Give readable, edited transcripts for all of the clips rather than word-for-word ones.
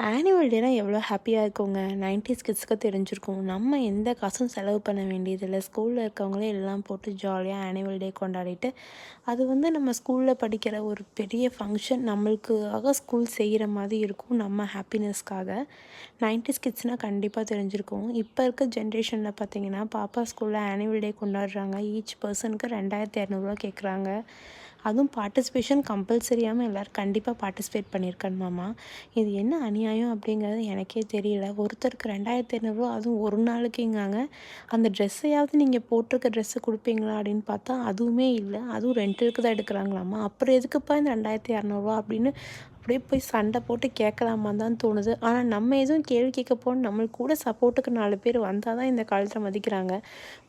Annual டேனா எவ்வளோ ஹாப்பியாக இருக்குங்க. 90s கிட்ஸ்க்கு தெரிஞ்சிருக்கும். நம்ம எந்த காசும் செலவு பண்ண வேண்டியதில்ல. ஸ்கூலில் இருக்கவங்களே எல்லாம் போட்டு ஜாலியாக ஆனுவல் டே கொண்டாடிட்டு, அது வந்து நம்ம ஸ்கூலில் படிக்கிற ஒரு பெரிய ஃபங்க்ஷன். நம்மளுக்காக ஸ்கூல் செய்கிற மாதிரி இருக்கும், நம்ம ஹாப்பினஸ்க்காக. 90s கிட்ஸ்னால் கண்டிப்பாக தெரிஞ்சிருக்கும். இப்போ இருக்க ஜென்ரேஷனில் பார்த்தீங்கன்னா, பாப்பா ஸ்கூலில் ஆனுவல் டே கொண்டாடுறாங்க. ஈச் பர்சனுக்கு 2200 கேட்குறாங்க. அதுவும் பார்ட்டிசிபேஷன் கம்பல்சரியாமல் எல்லோரும் கண்டிப்பாக பார்ட்டிசிபேட் பண்ணியிருக்கணுமாமா. இது என்ன அநியாயம் அப்படிங்கிறது எனக்கே தெரியல. ஒருத்தருக்கு 2500 அதுவும் ஒரு நாளைக்குங்காங்க. அந்த ட்ரெஸ்ஸையாவது நீங்கள் போட்டிருக்க ட்ரெஸ்ஸை கொடுப்பீங்களா அப்படின்னு பார்த்தா அதுவுமே இல்லை. அதுவும் ரெண்டலுக்கு தான் எடுக்கிறாங்களாமா. அப்புறம் எதுக்குப்பா இந்த 2200 அப்படின்னு அப்படியே போய் சண்டை போட்டு கேட்கலாமா தான் தோணுது. ஆனால் நம்ம எதுவும் கேள்வி கேட்க போனால் நம்மளுக்கு கூட சப்போர்ட்டுக்கு 4 பேர் வந்தால் தான் இந்த காலத்தில் மதிக்கிறாங்க.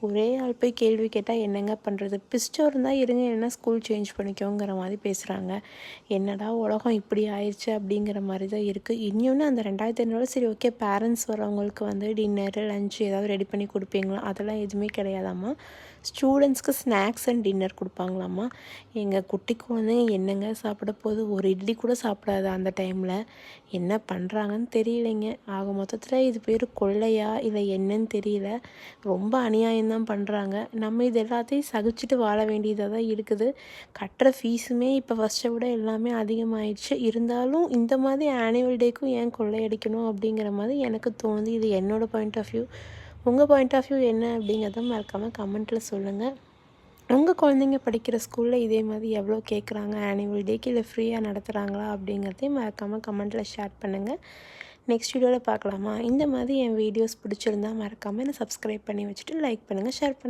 ஒரே ஆள் போய் கேள்வி கேட்டால் என்னங்க பண்ணுறது? பிஸ்டம் இருந்தால் இருங்க, என்ன ஸ்கூல் சேஞ்ச் பண்ணிக்கோங்கிற மாதிரி பேசுகிறாங்க. என்னடா உலகம் இப்படி ஆயிடுச்சு அப்படிங்கிற மாதிரி தான் இருக்குது. இன்னொன்று அந்த 2500 சரி ஓகே, பேரண்ட்ஸ் வரவங்களுக்கு வந்து டின்னரு லஞ்சு ஏதாவது ரெடி பண்ணி கொடுப்பீங்களா? அதெல்லாம் எதுவுமே கிடையாதாம்மா. ஸ்டூடெண்ட்ஸ்க்கு ஸ்நாக்ஸ் அண்ட் டின்னர் கொடுப்பாங்களாம்மா. எங்கள் குட்டி குழந்தைங்க என்னங்க சாப்பிட போகுது? ஒரு இட்லி கூட சாப்பிடாது அந்த டைமில். என்ன பண்ணுறாங்கன்னு தெரியலைங்க. ஆக மொத்தத்தில் இது பேர் கொள்ளையா இல்லை என்னன்னு தெரியல. ரொம்ப அநியாயம்தான் பண்ணுறாங்க. நம்ம இது எல்லாத்தையும் சகிச்சுட்டு வாழ வேண்டியதாக தான் இருக்குது. கட்டுற ஃபீஸுமே இப்போ ஃபஸ்ட்டை விட எல்லாமே அதிகமாகிடுச்சு. இருந்தாலும் இந்த மாதிரி ஆனுவல் டேக்கும் ஏன் கொள்ளையடிக்கணும் அப்படிங்கிற மாதிரி எனக்கு தோணுது. இது என்னோடய பாயிண்ட் ஆஃப் வியூ. உங்கள் பாயிண்ட் ஆஃப் வியூ என்ன அப்படிங்கிறத மறக்காமல் கமெண்ட்டில் சொல்லுங்கள். உங்கள் குழந்தைங்க படிக்கிற ஸ்கூலில் இதே மாதிரி எவ்வளோ கேட்குறாங்க ஆனுவல் டேக்கு, இல்லை ஃப்ரீயாக நடத்துகிறாங்களா அப்படிங்கிறதையும் மறக்காமல் கமெண்ட்டில் ஷேர் பண்ணுங்கள். நெக்ஸ்ட் வீடியோவில் பார்க்கலாமா? இந்த மாதிரி என் வீடியோஸ் பிடிச்சிருந்தா மறக்காமல் என்னை சப்ஸ்கிரைப் பண்ணி வச்சுட்டு லைக் பண்ணுங்கள், ஷேர் பண்ணுங்கள்.